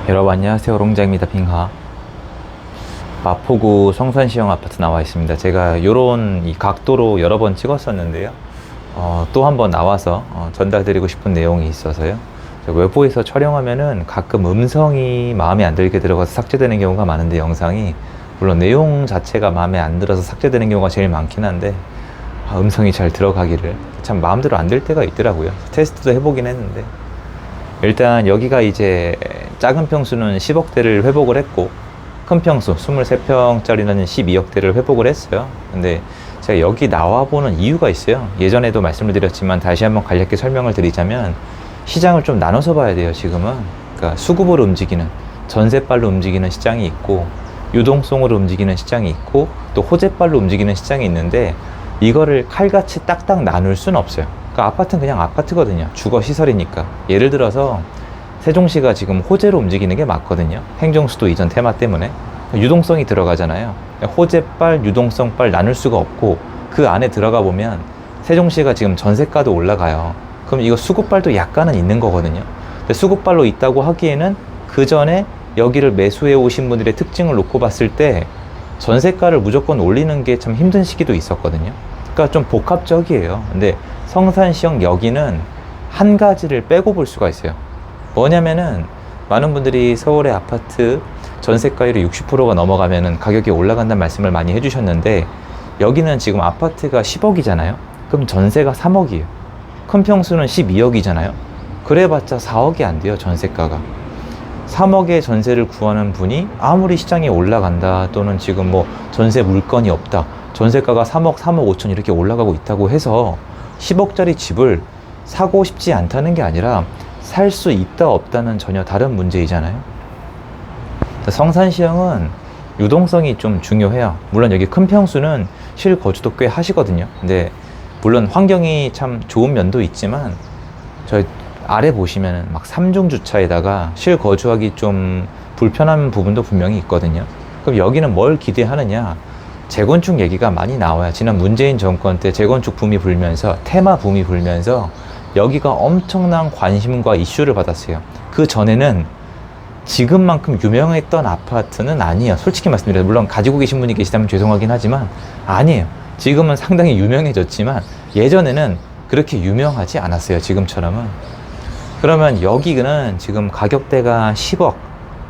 여러분 안녕하세요. 롱장입니다. 빙하. 마포구 성산시형 아파트 나와 있습니다. 제가 요런 이 각도로 여러 번 찍었었는데요. 또 한 번 나와서 전달드리고 싶은 내용이 있어서요. 외부에서 촬영하면은 가끔 음성이 마음에 안 들게 들어가서 삭제되는 경우가 많은데, 영상이 물론 내용 자체가 마음에 안 들어서 삭제되는 경우가 제일 많긴 한데, 음성이 잘 들어가기를 참 마음대로 안 될 때가 있더라고요. 테스트도 해보긴 했는데, 일단 여기가 이제 작은 평수는 10억대를 회복을 했고, 큰 평수 23평짜리는 12억대를 회복을 했어요. 근데 제가 여기 나와보는 이유가 있어요. 예전에도 말씀을 드렸지만 다시 한번 간략히 설명을 드리자면, 시장을 좀 나눠서 봐야 돼요. 지금은 그러니까 수급으로 움직이는, 전세발로 움직이는 시장이 있고, 유동성으로 움직이는 시장이 있고, 또 호재발로 움직이는 시장이 있는데, 이거를 칼같이 딱딱 나눌 수는 없어요. 그러니까 아파트는 그냥 아파트거든요. 주거시설이니까. 예를 들어서 세종시가 지금 호재로 움직이는 게 맞거든요. 행정수도 이전 테마 때문에 유동성이 들어가잖아요. 호재빨, 유동성빨 나눌 수가 없고, 그 안에 들어가 보면 세종시가 지금 전세가도 올라가요. 그럼 이거 수급빨도 약간은 있는 거거든요. 근데 수급빨로 있다고 하기에는 그 전에 여기를 매수해 오신 분들의 특징을 놓고 봤을 때 전세가를 무조건 올리는 게 참 힘든 시기도 있었거든요. 그러니까 좀 복합적이에요. 근데 성산시형 여기는 한 가지를 빼고 볼 수가 있어요. 뭐냐면은, 많은 분들이 서울의 아파트 전세가율이 60%가 넘어가면은 가격이 올라간다는 말씀을 많이 해주셨는데, 여기는 지금 아파트가 10억이잖아요. 그럼 전세가 3억이에요. 큰 평수는 12억이잖아요. 그래봤자 4억이 안 돼요, 전세가가. 3억의 전세를 구하는 분이 아무리 시장이 올라간다, 또는 지금 뭐 전세 물건이 없다, 전세가가 3억, 3억 5천 이렇게 올라가고 있다고 해서 10억짜리 집을 사고 싶지 않다는 게 아니라, 살 수 있다 없다는 전혀 다른 문제이잖아요. 성산시형은 유동성이 좀 중요해요. 물론 여기 큰 평수는 실거주도 꽤 하시거든요. 근데 물론 환경이 참 좋은 면도 있지만, 저희 아래 보시면은 막 3중 주차에다가 실거주하기 좀 불편한 부분도 분명히 있거든요. 그럼 여기는 뭘 기대하느냐? 재건축 얘기가 많이 나와요. 지난 문재인 정권 때 재건축 붐이 불면서, 테마 붐이 불면서 여기가 엄청난 관심과 이슈를 받았어요. 그 전에는 지금만큼 유명했던 아파트는 아니에요. 솔직히 말씀드려요. 물론 가지고 계신 분이 계시다면 죄송하긴 하지만 아니에요. 지금은 상당히 유명해졌지만 예전에는 그렇게 유명하지 않았어요. 지금처럼은. 그러면 여기는 지금 가격대가 10억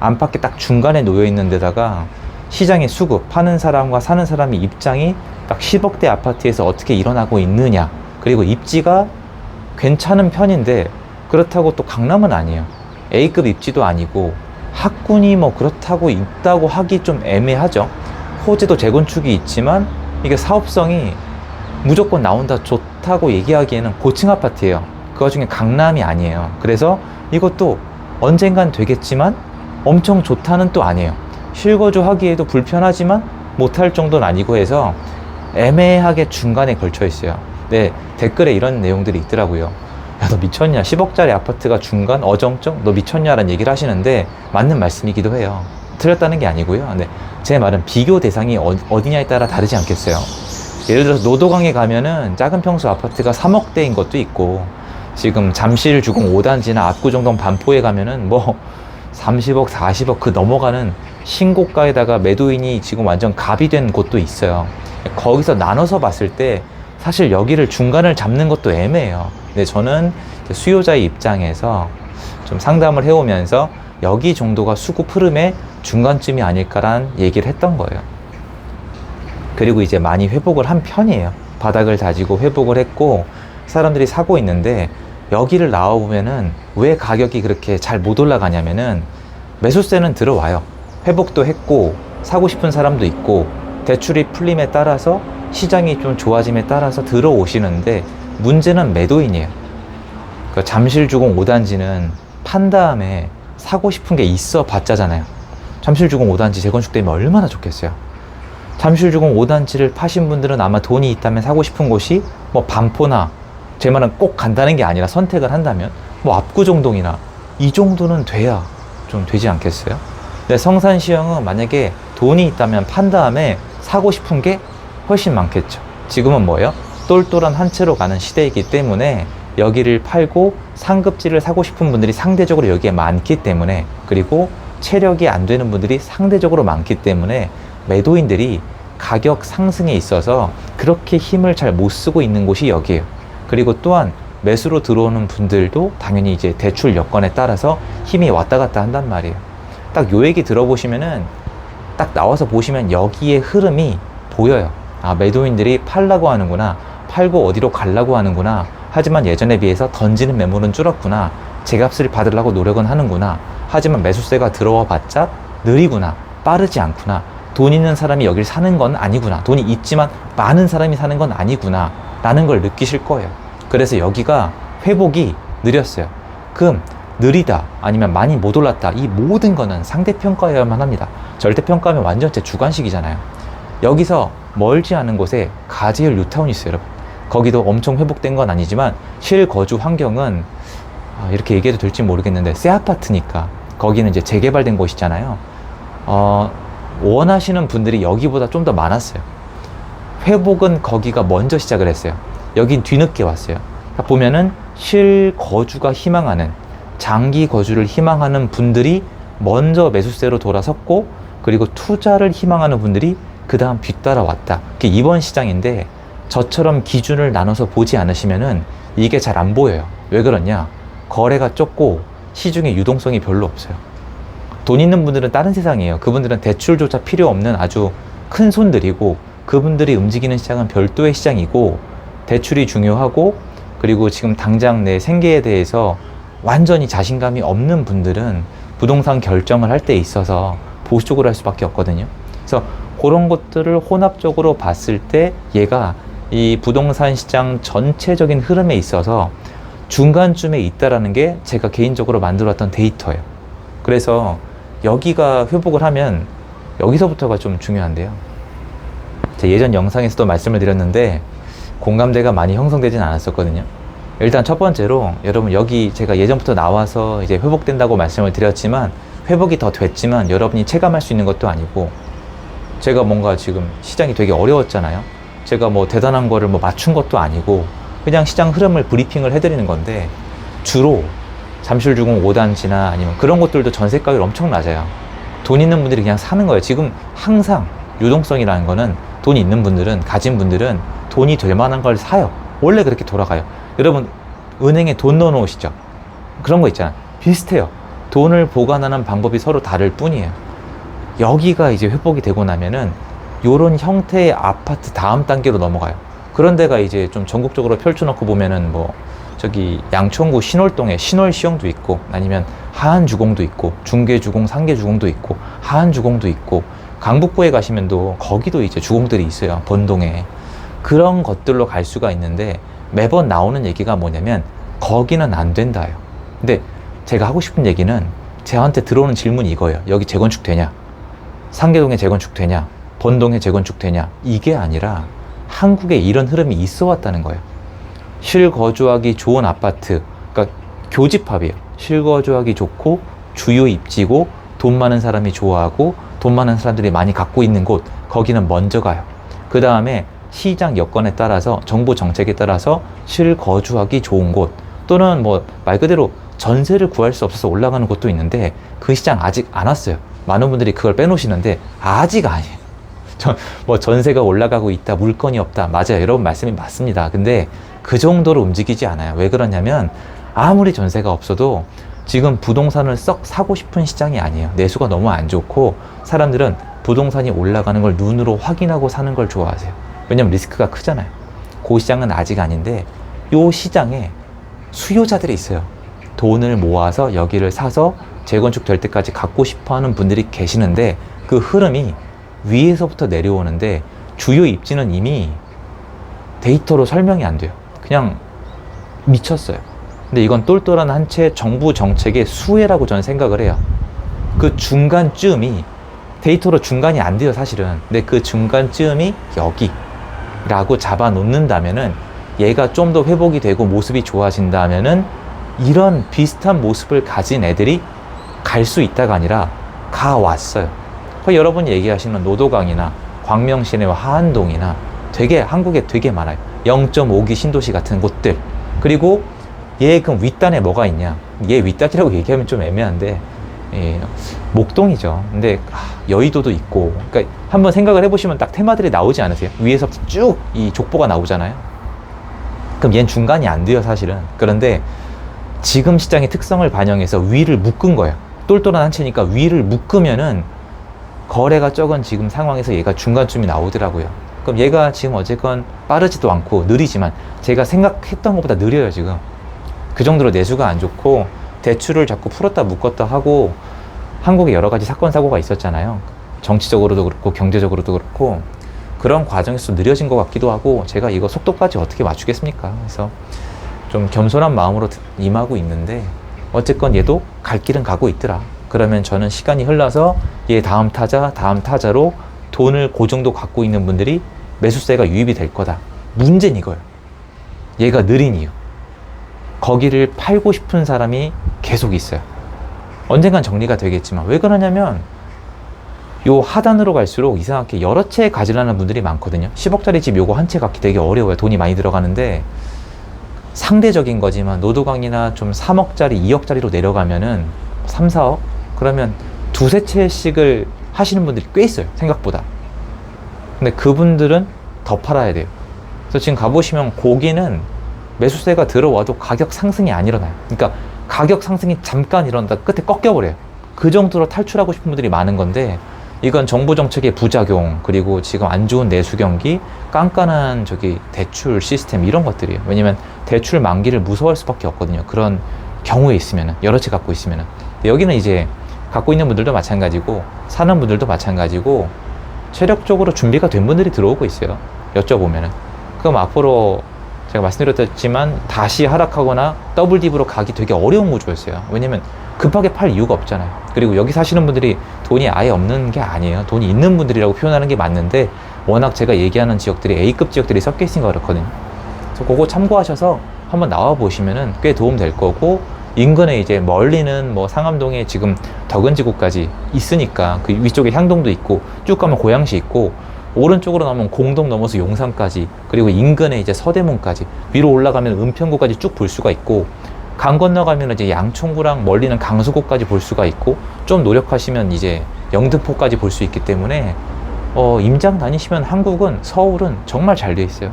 안팎에 딱 중간에 놓여 있는 데다가, 시장의 수급, 파는 사람과 사는 사람의 입장이 딱 10억대 아파트에서 어떻게 일어나고 있느냐, 그리고 입지가 괜찮은 편인데, 그렇다고 또 강남은 아니에요. A급 입지도 아니고, 학군이 뭐 그렇다고 있다고 하기 좀 애매하죠. 호재도 재건축이 있지만 이게 사업성이 무조건 나온다, 좋다고 얘기하기에는 고층 아파트예요. 그 와중에 강남이 아니에요. 그래서 이것도 언젠간 되겠지만 엄청 좋다는 또 아니에요. 실거주 하기에도 불편하지만 못할 정도는 아니고 해서 애매하게 중간에 걸쳐 있어요. 네, 댓글에 이런 내용들이 있더라고요. 야, 너 미쳤냐? 10억짜리 아파트가 중간 어정쩡? 너 미쳤냐라는 얘기를 하시는데, 맞는 말씀이기도 해요. 틀렸다는 게 아니고요. 근데 제 말은 비교 대상이 어디냐에 따라 다르지 않겠어요. 예를 들어서 노도강에 가면은 작은 평수 아파트가 3억대인 것도 있고, 지금 잠실 주공 5단지나 압구정동 반포에 가면은 뭐 30억, 40억 그 넘어가는 신고가에다가 매도인이 지금 완전 갑이 된 곳도 있어요. 거기서 나눠서 봤을 때 사실 여기를 중간을 잡는 것도 애매해요. 근데 저는 수요자의 입장에서 좀 상담을 해오면서 여기 정도가 수급 흐름의 중간쯤이 아닐까란 얘기를 했던 거예요. 그리고 이제 많이 회복을 한 편이에요. 바닥을 다지고 회복을 했고 사람들이 사고 있는데, 여기를 나와보면은 왜 가격이 그렇게 잘 못 올라가냐면은, 매수세는 들어와요. 회복도 했고 사고 싶은 사람도 있고, 대출이 풀림에 따라서 시장이 좀 좋아짐에 따라서 들어오시는데, 문제는 매도인이에요. 그러니까 잠실주공 5단지는 판 다음에 사고 싶은 게 있어 봤자잖아요. 잠실주공 5단지 재건축되면 얼마나 좋겠어요. 잠실주공 5단지를 파신 분들은 아마 돈이 있다면 사고 싶은 곳이 뭐 반포나, 제 말은 꼭 간다는 게 아니라 선택을 한다면 뭐 압구정동이나, 이 정도는 돼야 좀 되지 않겠어요? 근데 성산시형은 만약에 돈이 있다면 판 다음에 사고 싶은 게 훨씬 많겠죠. 지금은 뭐예요? 똘똘한 한 채로 가는 시대이기 때문에 여기를 팔고 상급지를 사고 싶은 분들이 상대적으로 여기에 많기 때문에, 그리고 체력이 안 되는 분들이 상대적으로 많기 때문에 매도인들이 가격 상승에 있어서 그렇게 힘을 잘 못 쓰고 있는 곳이 여기에요. 그리고 또한 매수로 들어오는 분들도 당연히 이제 대출 여건에 따라서 힘이 왔다 갔다 한단 말이에요. 딱 요 얘기 들어보시면은 딱 나와서 보시면 여기에 흐름이 보여요. 아, 매도인들이 팔라고 하는구나, 팔고 어디로 가려고 하는구나, 하지만 예전에 비해서 던지는 매물은 줄었구나, 제값을 받으려고 노력은 하는구나, 하지만 매수세가 들어와 봤자 느리구나, 빠르지 않구나, 돈 있는 사람이 여길 사는 건 아니구나, 돈이 있지만 많은 사람이 사는 건 아니구나 라는 걸 느끼실 거예요. 그래서 여기가 회복이 느렸어요. 그럼 느리다 아니면 많이 못 올랐다, 이 모든 거는 상대평가여야만 합니다. 절대평가하면 완전체 주관식이잖아요. 여기서 멀지 않은 곳에 가재열 뉴타운이 있어요, 여러분. 거기도 엄청 회복된 건 아니지만 실거주 환경은 이렇게 얘기해도 될지 모르겠는데 새 아파트니까 거기는 이제 재개발된 곳이잖아요. 원하시는 분들이 여기보다 좀 더 많았어요. 회복은 거기가 먼저 시작을 했어요. 여긴 뒤늦게 왔어요. 그러니까 보면은 실거주가 희망하는, 장기 거주를 희망하는 분들이 먼저 매수세로 돌아섰고, 그리고 투자를 희망하는 분들이 그 다음 뒤따라 왔다. 그게 이번 시장인데, 저처럼 기준을 나눠서 보지 않으시면은 이게 잘 안 보여요. 왜 그러냐? 거래가 적고 시중에 유동성이 별로 없어요. 돈 있는 분들은 다른 세상이에요. 그분들은 대출조차 필요 없는 아주 큰 손들이고, 그분들이 움직이는 시장은 별도의 시장이고, 대출이 중요하고, 그리고 지금 당장 내 생계에 대해서 완전히 자신감이 없는 분들은 부동산 결정을 할 때 있어서 보수적으로 할 수밖에 없거든요. 그래서 그런 것들을 혼합적으로 봤을 때 얘가 이 부동산 시장 전체적인 흐름에 있어서 중간쯤에 있다라는 게 제가 개인적으로 만들었던 데이터예요. 그래서 여기가 회복을 하면 여기서부터가 좀 중요한데요. 제 예전 영상에서도 말씀을 드렸는데 공감대가 많이 형성되진 않았었거든요. 일단 첫 번째로 여러분, 여기 제가 예전부터 나와서 이제 회복된다고 말씀을 드렸지만 회복이 더 됐지만 여러분이 체감할 수 있는 것도 아니고, 제가 뭔가 지금 시장이 되게 어려웠잖아요. 제가 뭐 대단한 거를 뭐 맞춘 것도 아니고 그냥 시장 흐름을 브리핑을 해드리는 건데, 주로 잠실주공 5단지나 아니면 그런 것들도 전세가율 엄청 낮아요. 돈 있는 분들이 그냥 사는 거예요. 지금 항상 유동성이라는 거는 돈이 있는 분들은, 가진 분들은 돈이 될 만한 걸 사요. 원래 그렇게 돌아가요. 여러분, 은행에 돈 넣어 놓으시죠? 그런 거 있잖아요. 비슷해요. 돈을 보관하는 방법이 서로 다를 뿐이에요. 여기가 이제 회복이 되고 나면은 요런 형태의 아파트 다음 단계로 넘어가요. 그런 데가 이제 좀 전국적으로 펼쳐놓고 보면은 뭐 저기 양천구 신월동에 신월시형도 있고, 아니면 하안주공도 있고, 중계주공, 상계주공도 있고, 하안주공도 있고, 강북구에 가시면 또 거기도 이제 주공들이 있어요. 본동에. 그런 것들로 갈 수가 있는데, 매번 나오는 얘기가 뭐냐면 거기는 안 된다요. 근데 제가 하고 싶은 얘기는, 저한테 들어오는 질문이 이거예요. 여기 재건축 되냐? 상계동에 재건축 되냐? 본동에 재건축 되냐? 이게 아니라 한국에 이런 흐름이 있어 왔다는 거예요. 실거주하기 좋은 아파트, 그러니까 교집합이에요. 실거주하기 좋고 주요 입지고 돈 많은 사람이 좋아하고 돈 많은 사람들이 많이 갖고 있는 곳, 거기는 먼저 가요. 그 다음에 시장 여건에 따라서, 정부 정책에 따라서 실거주하기 좋은 곳, 또는 뭐 말 그대로 전세를 구할 수 없어서 올라가는 곳도 있는데, 그 시장 아직 안 왔어요. 많은 분들이 그걸 빼놓으시는데 아직 아니에요. 뭐 전세가 올라가고 있다, 물건이 없다, 맞아요. 여러분 말씀이 맞습니다. 근데 그 정도로 움직이지 않아요. 왜 그러냐면 아무리 전세가 없어도 지금 부동산을 썩 사고 싶은 시장이 아니에요. 내수가 너무 안 좋고 사람들은 부동산이 올라가는 걸 눈으로 확인하고 사는 걸 좋아하세요. 왜냐면 리스크가 크잖아요. 그 시장은 아직 아닌데, 요 시장에 수요자들이 있어요. 돈을 모아서 여기를 사서 재건축 될 때까지 갖고 싶어 하는 분들이 계시는데, 그 흐름이 위에서부터 내려오는데 주요 입지는 이미 데이터로 설명이 안 돼요. 그냥 미쳤어요. 근데 이건 똘똘한 한 채 정부 정책의 수혜라고 저는 생각을 해요. 그 중간쯤이 데이터로 중간이 안 돼요, 사실은. 근데 그 중간쯤이 여기라고 잡아 놓는다면은, 얘가 좀 더 회복이 되고 모습이 좋아진다면은 이런 비슷한 모습을 가진 애들이 갈 수 있다가 아니라 가 왔어요. 여러분이 얘기하시는 노도강이나 광명시내와 하안동이나 되게 한국에 되게 많아요. 0.5기 신도시 같은 곳들. 그리고 얘 그럼 윗단에 뭐가 있냐? 얘 윗단이라고 얘기하면 좀 애매한데, 예, 목동이죠. 근데 여의도도 있고, 그러니까 한번 생각을 해보시면 딱 테마들이 나오지 않으세요? 위에서 쭉 이 족보가 나오잖아요. 그럼 얘는 중간이 안 돼요, 사실은. 그런데 지금 시장의 특성을 반영해서 위를 묶은 거예요. 똘똘한 한 채니까 위를 묶으면은 거래가 적은 지금 상황에서 얘가 중간쯤이 나오더라고요. 그럼 얘가 지금 어쨌건 빠르지도 않고 느리지만 제가 생각했던 것보다 느려요, 지금. 그 정도로 내수가 안 좋고 대출을 자꾸 풀었다 묶었다 하고 한국에 여러 가지 사건 사고가 있었잖아요. 정치적으로도 그렇고 경제적으로도 그렇고 그런 과정에서 느려진 것 같기도 하고 제가 이거 속도까지 어떻게 맞추겠습니까? 그래서 좀 겸손한 마음으로 임하고 있는데 어쨌건 얘도 갈 길은 가고 있더라. 그러면 저는 시간이 흘러서 얘 다음 타자로 돈을 그 정도 갖고 있는 분들이 매수세가 유입이 될 거다. 문제는 이거예요. 얘가 느린 이유. 거기를 팔고 싶은 사람이 계속 있어요. 언젠간 정리가 되겠지만 왜 그러냐면 요 하단으로 갈수록 이상하게 여러 채 가지려는 분들이 많거든요. 10억짜리 집 요거 한 채 갖기 되게 어려워요. 돈이 많이 들어가는데 상대적인 거지만 노도강이나 좀 3억짜리, 2억짜리로 내려가면은 3, 4억? 그러면 두세 채씩을 하시는 분들이 꽤 있어요. 생각보다. 근데 그분들은 더 팔아야 돼요. 그래서 지금 가보시면 고기는 매수세가 들어와도 가격 상승이 안 일어나요. 그러니까 가격 상승이 잠깐 일어나다 끝에 꺾여버려요. 그 정도로 탈출하고 싶은 분들이 많은 건데 이건 정부 정책의 부작용, 그리고 지금 안 좋은 내수 경기, 깐깐한 대출 시스템 이런 것들이에요. 왜냐면 대출 만기를 무서워할 수밖에 없거든요. 그런 경우에 있으면은, 여러 채 갖고 있으면은. 여기는 이제 갖고 있는 분들도 마찬가지고 사는 분들도 마찬가지고 체력적으로 준비가 된 분들이 들어오고 있어요. 여쭤보면은. 그럼 앞으로 제가 말씀드렸지만 다시 하락하거나 더블 딥으로 가기 되게 어려운 구조였어요. 왜냐면 급하게 팔 이유가 없잖아요. 그리고 여기 사시는 분들이 돈이 아예 없는 게 아니에요. 돈이 있는 분들이라고 표현하는 게 맞는데 워낙 제가 얘기하는 지역들이 A급 지역들이 섞여 있으니까 그렇거든요. 그래서 그거 참고하셔서 한번 나와 보시면은 꽤 도움 될 거고, 인근에 이제 멀리는 뭐 상암동에 지금 덕은지구까지 있으니까 그 위쪽에 향동도 있고 쭉 가면 고양시 있고 오른쪽으로 나오면 공동 넘어서 용산까지, 그리고 인근에 이제 서대문까지, 위로 올라가면 은평구까지 쭉 볼 수가 있고, 강 건너가면 이제 양천구랑 멀리는 강수구까지 볼 수가 있고, 좀 노력하시면 이제 영등포까지 볼 수 있기 때문에 임장 다니시면 한국은, 서울은 정말 잘 돼 있어요.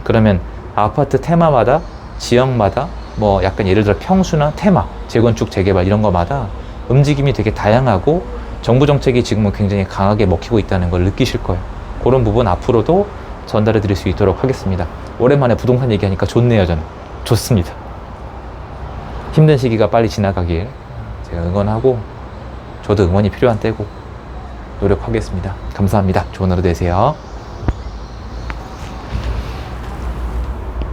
그러면 아파트 테마마다, 지역마다, 뭐 약간 예를 들어 평수나 테마, 재건축, 재개발 이런 거마다 움직임이 되게 다양하고 정부 정책이 지금은 굉장히 강하게 먹히고 있다는 걸 느끼실 거예요. 그런 부분 앞으로도 전달해 드릴 수 있도록 하겠습니다. 오랜만에 부동산 얘기하니까 좋네요. 저는 좋습니다. 힘든 시기가 빨리 지나가길 제가 응원하고, 저도 응원이 필요한 때고 노력하겠습니다. 감사합니다. 좋은 하루 되세요.